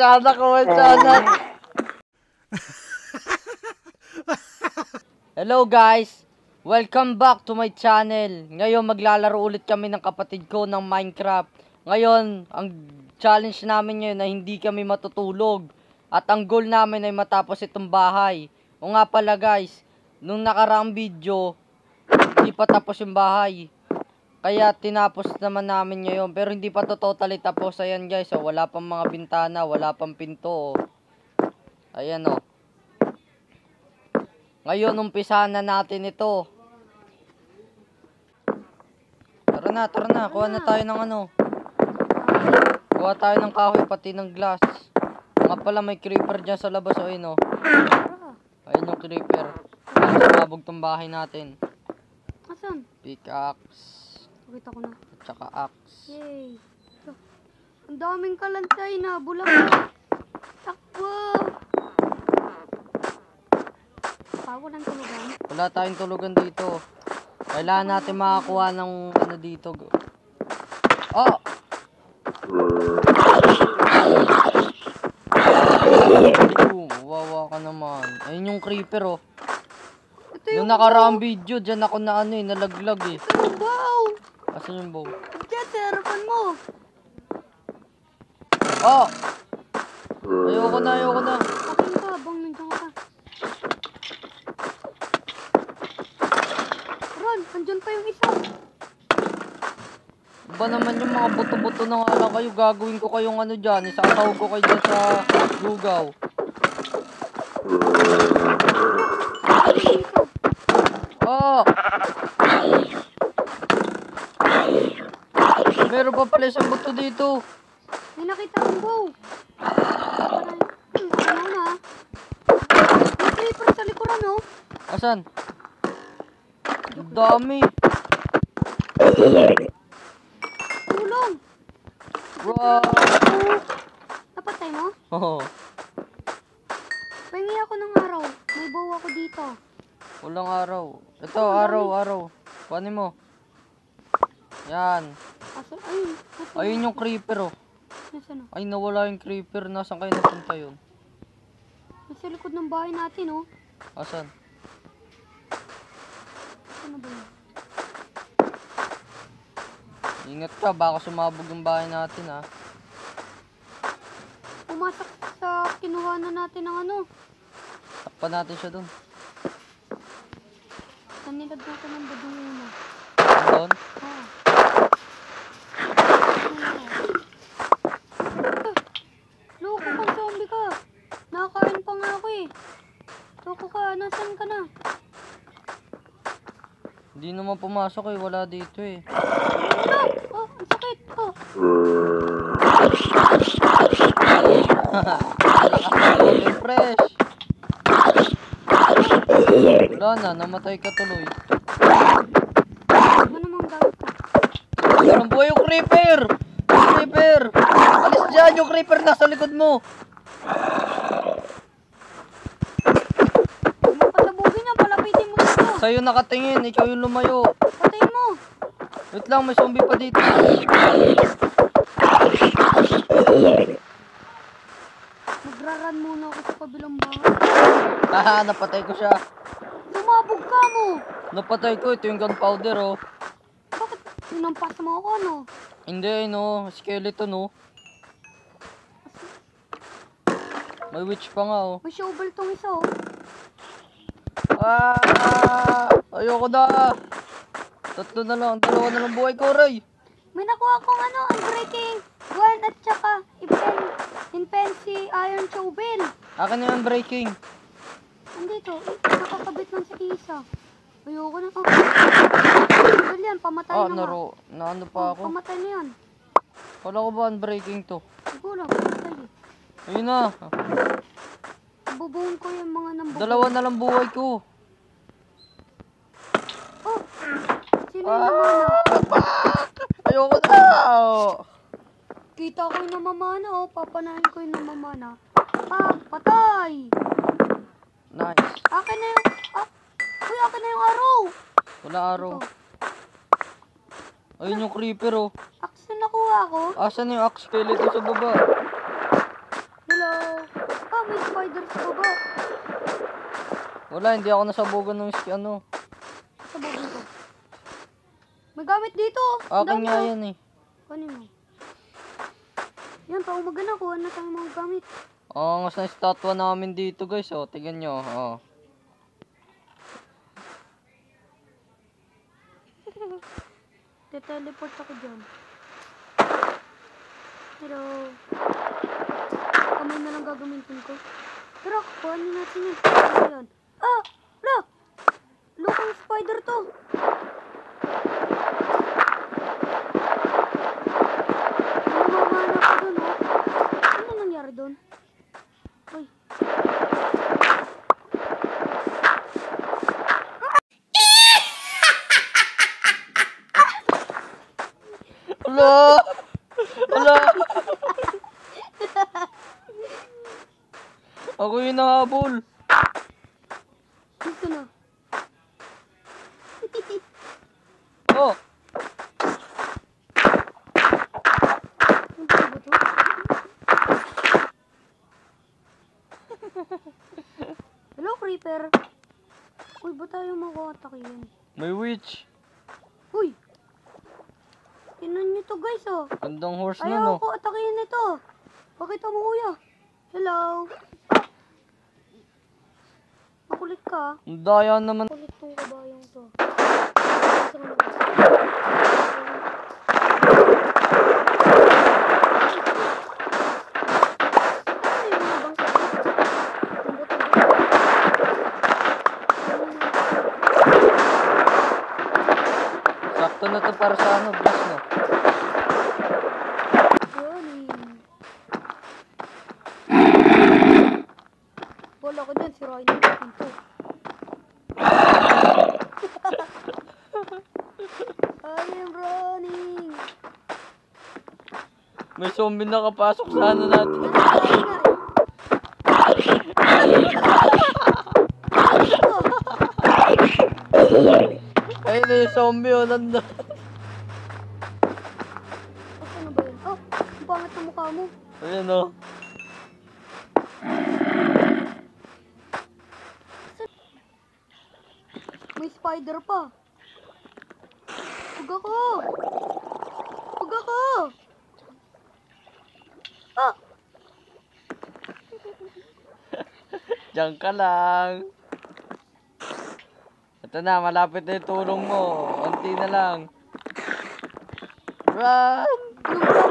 Kumalsana. Hello guys! Welcome back to my channel. Ngayon maglalaro ulit kami ng kapatid ko ng Minecraft. Ngayon, ang challenge namin ngayon na hindi kami matutulog. At ang goal namin ay matapos itong bahay. O nga pala guys, nung nakaraang video, hindi pa tapos yung bahay. Kaya tinapos naman namin ngayon. Pero hindi pa to totally tapos. Ayan guys, oh, wala pang mga bintana, wala pang pinto. Oh. Ayan o. Oh. Ngayon, umpisahan na natin ito. Tara na. Kuha na tayo ng ano. Kuha tayo ng kahoy, pati ng glass. Nga pala, may creeper dyan sa labas. O, ayun o. Ayun yung creeper. Sumabog tong bahay natin. Asan? Pickaxe. Pakita ko na. At saka axe. Yay. So, ang daming kalansay na. Bulag. Takbo. Walang tulugan. Wala tayong tulugan dito. Kailangan natin makakuha ng ano dito. Oh! Wawa ka naman. Ayun yung creeper oh. Yung nakaraang video, dyan ako na ano eh, nalaglag eh. Ito yung bow! Asan yung bow? Diyan, sa harapan mo. Oh! Ayoko na. Akin ka, bang nandiyan ka. Ron, andyan pa yung isa. Ba naman yung mga buto-buto na nga lang kayo, gagawin ko kayong ano dyan, isasawag ko kayo dyan sa lugaw. Oh! Meron pa pala isang buto dito. May nakita akong bow. Ano na? May creeper sa likuran oh. Asan? Dami. Tulong. Wow. Napatay mo? Oh. Pahingi ako ng araw. May bow ako dito. Walang araw. Ito, araw. Kuhanin mo. Yan. Ayun. Ayun yung creeper oh. Nasaan Ay, nawala yung creeper. Nasaan kayo napunta yun? Nasa likod ng bahay natin oh. Asan? Ano ba yun? Ingat ka, baka sumabog yung bahay natin ha. Pumasok sa kinuhanan natin ng ano. Takpan natin siya dun. Saan nilagyan ko ng badong una? Doon? Ah. Loko kang zombie ka. Nakakain pa nga ako eh. Loko ka, nasan ka na? Hindi naman pumasok eh, wala dito eh. Ano? Oh, ang sakit. Oh. Fresh. Wala na, namatay ka tuloy. Ano namang gamit ka? Ang buhay yung creeper! Creeper! Alis dyan yung creeper nasa likod mo! Huwag mo pasabugin yan, palapitin mo ito. Sa'yo nakatingin, ikaw yung lumayo. Patayin mo. Wait lang, may zombie pa dito. Magraran muna ako sa kabilang bahay. Haha, napatay ko siya. Sumabog ka mo. Napatay ko, ito yung gunpowder oh. Bakit sinampas mo ako no? Hindi, no, skeleton oh. May witch pa nga oh. May shovel tong isa oh. Ayoko na. Tatlo na lang, dalawa na lang buhay ko, Ray. May nakuha akong ano, unbreaking one at saka infancy iron shovel. Akin na yung breaking. Andito, nakakabit lang sa isa. Ayoko na ako. Shovel yan, pamatay na nga. Ano pa ako? Pamatay na yan. Wala ko ba unbreaking to? Siguro, pamatay eh. Ayun na. Bubuhin ko yung mga nambubuhin. Dalawa na lang buhay ko. Oh! Sino yung namana? Ayoko na. Kita ko yung namamana oh. Papanahin ko yung namamana. Patay! Nice. Akin na yung... Uy, akin na yung araw! Wala araw. Ayun yung creeper oh. Axe na nakuha ko. Asan yung axe skeleton sa baba? Wala spider sa baba. Wala, hindi ako nasabugan ng ano. Sa baba ko. May gamit dito. Ang Akin dami, nga oh. yan eh. Kunin mo. Yan, paumaga na. Kuha na tayo mga gamit. Ang angas na statwa namin dito guys. Oh, tingnan nyo. Oh. Te-teleport ako dyan. Hello. Kamay na lang gagamitin ko. Pero, kuhanin natin yun. Ano yan? Ah! Look! Look, ang spider to. Namamana pa dun, oh. Ano nangyari dun? Uy. Ala! Ala! Ako yung nahabol. Gusto na. Oh! Ano ba to? Hello, creeper. Uy, ba tayo makakatakin? May witch. Uy! Tinan nyo to guys, oh. Gandang horse na Ayaw no. ko atakin ito. Pakita mo, kuya. Hello. Makulit ka. Ang daya naman. Makulit tong kabayong to. Sakto na to para sa ano, boss no. Wala ko dyan, sirain yung pinto. I am running. May zombie nakapasok sa ano natin. Ayun na yung zombie oh, nanda. Ano ba yun? Oh, ang pangit na mukha mo. Ayun oh. May spider pa. Huwag ako! Huwag ako! Ah! Diyan ka lang. Ito na, malapit na yung tulong mo. Unti na lang. Run! Ano ba?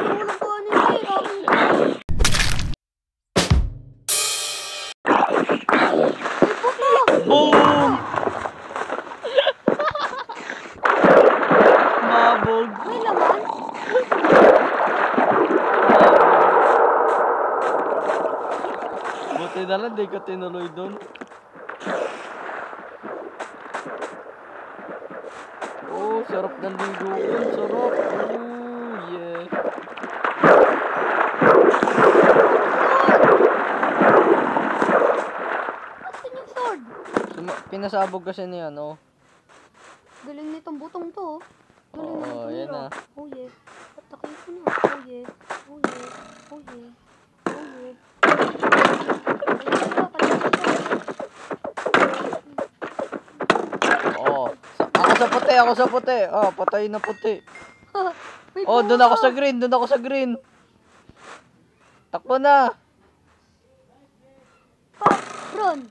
Ano ba? Boom! Mabog. May laman? Buti na lang, di ka tinuloy doon. Oh, sarap ng ligo. Sarap. Oh, yeah. Asan yung sword? Pinasabog kasi niya, no? Galing nitong butong to. Galing Oo, nitong yan na. Oh yeah. Patakin ko na. Oh yeah. Oh yeah. Oh yeah. Oh yeah. Oh, ako sa puti, ako sa puti. Oh, patay na puti. May Oh, doon ako sa green, doon ako sa green. Takbo na. Run!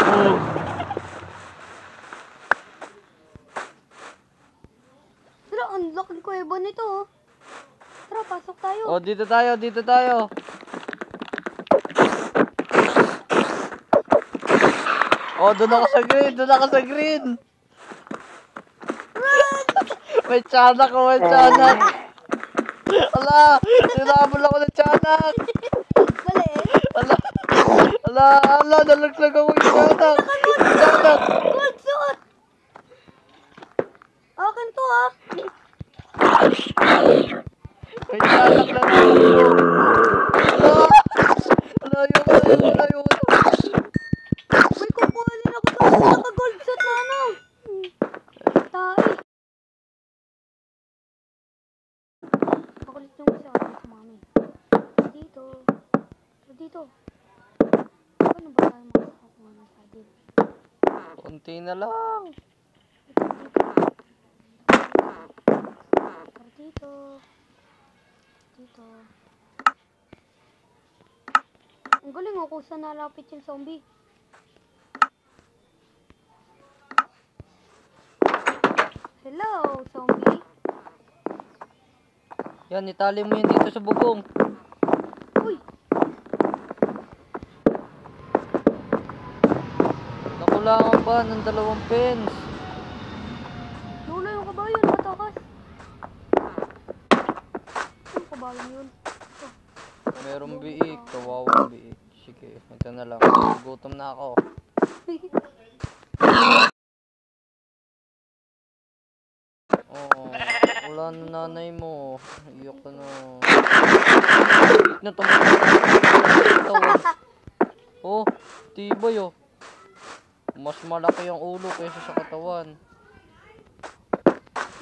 Oh. Tara, ang laking kuweba nito. Oh. Tara, pasok tayo. Oh, dito tayo, dito tayo. Oh, doon ako sa green, doon ako sa green. May tiyanak ko, may tiyanak. Ala, sinabol ako ng tiyanak. Mali. Ala, nalaglag ako yung tiyanak. Tiyanak. Gold suit! Akin to ah. May tiyanak na ako. Ala, ayoko. May kukuha din ako to. Naka-gold suit na ano. Tae. Pakulit yung isa ako sa mami. Dito. dito. Paano ba tayo makakakuha ng saddle? Konti na lang. Dito. Dito. Ang galing oh, kung saan nalapit yung zombie. Hello, zombie. Yan, itali mo yan dito sa bubong. Uy, Nakulangan pa ng 2 pens. lula yung kabayo, nakatakas. Yung kabayo yun. Ito. Merong biik, kawawang biik. Sige, ito na lang. Gutom na ako. Oh, wala na nanay mo. Iyak ka na. Biik na tumatakot. Oh, tibay oh. Mas malaki ang ulo kaysa sa katawan.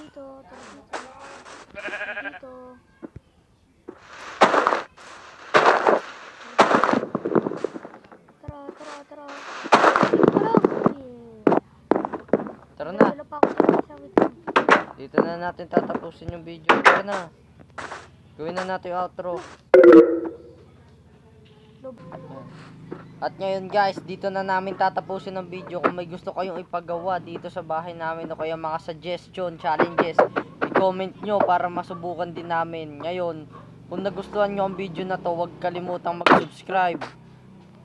Dito, tara dito. Dito. Tara, tara, tara. Tara! Yeah. Tara na. Wala pa ako dito sa within. Dito na natin tatapusin yung video. Tara na. Gawin na natin yung outro. Lob. At ngayon guys, dito na namin tatapusin ang video. Kung may gusto kayong ipagawa dito sa bahay namin o kaya mga suggestion, challenges, i-comment nyo para masubukan din namin. Ngayon, kung nagustuhan nyo ang video na to, huwag kalimutang mag-subscribe.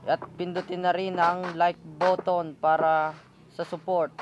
At pindutin na rin ang like button para sa support.